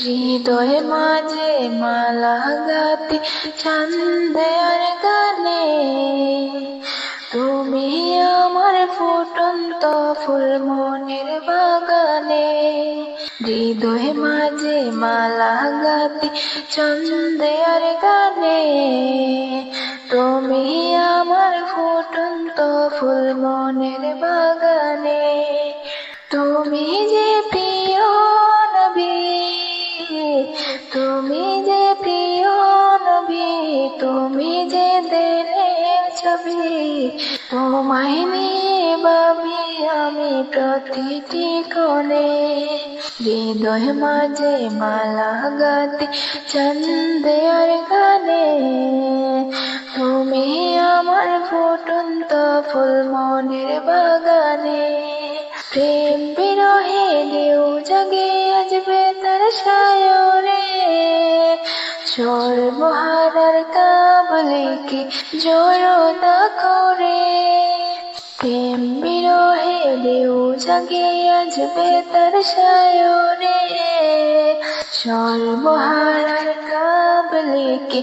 হৃদয়ে মাঝে মালা গাতি ছন্দে আর গানে, তুমি আমার ফুটন্ত ফুল মনের বাগানে। হৃদয়ে মাঝে মালা গাতি ছন্দে আর গানে, তুমি আমার ফুটন্ত ফুল মনের বাগানে। তুমি যে প্রিয় নবী, তুমি যে প্রিয় নবী, তুমি যে দিনের ছবি, তোমায় নিয়ে ভাবি আমি প্রতিটি কোণে। হৃদয় মাঝে মালা গাতি ছন্দে আর গানে, তুমি আমার ফুটন্ত ফুল মনের বাগানে। প্রেম বিরহে ঢেউ জাগে আজ বেতার সায়রে, সর্বহারার কাবলিকে জড়তা করে। প্রেম বিরহে ঢেউ জাগে আজ বেতার সায়রে, সর্বহারার কাবলিকে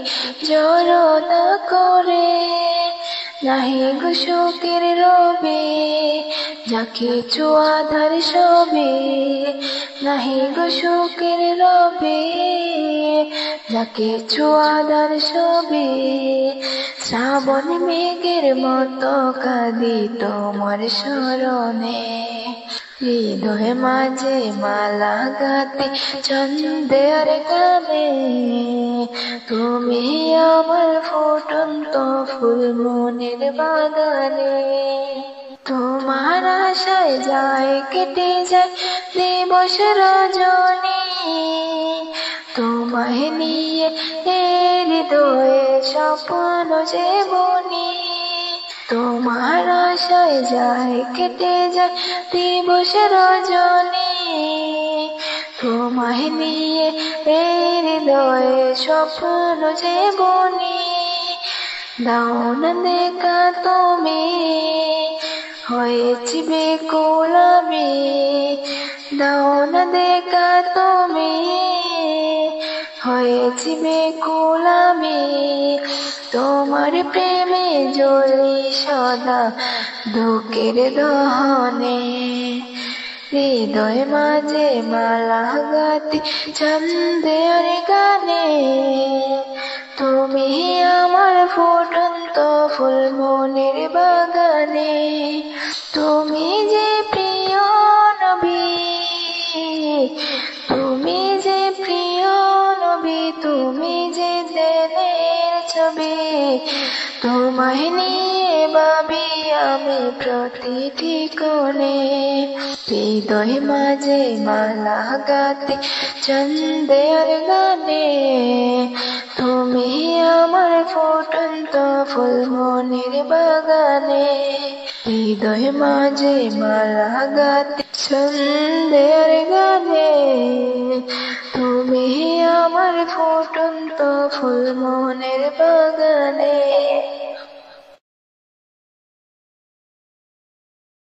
জড়তা করে। নাহি গো শোকের রবে যা কিছু আধার সবে, নাহি গো শোকের রবে যা কিছু আধার সবে। শ্রাবণ মেঘের মতো কাঁদি তোমার স্মরণে। হৃদয় মাঝে মালা গাতি ছন্দে আর গানে, তুমি আমার ফুটন্ত ফুল মনের বাগানে। তোমার আশায় যায় কেটে যায় দিবস রজনী, তোমায় নিয়ে হৃদয়ে স্বপ্ন যে বুনি। তোমার আশায় যায় কেটে যায় দিবস রজনী, তোমায় নিয়ে হৃদয়ে স্বপ্ন যে বুনি। দাও না দেখা তুমি হয়েছি বেকুল আমি, দাও না দেখা তুমি হয়েছি বেকুল আমি। তোমার প্রেমে জ্বলি সদা দুঃখের দহনে। হৃদয় মাঝে মালা গাতি ছন্দে আর গানে, তুমি আমার ফুটন্ত ফুল মনের বাগানে। তুমি যে প্রিয় নবী, তুমি যে প্রিয় নবী, তুমি যে দিনের ছবি, তোমায় নিয়ে ভাবি আমি প্রতিটি কোণে। হৃদয় মাঝে মালা গাতি ছন্দে আর গানে, তুমি আমার ফুটন্ত ফুল মনের বাগানে। হৃদয় মাঝে মালা গাতি ছন্দে আর গানে, তুমি আমার ফুটন্ত ফুল মনের বাগানে।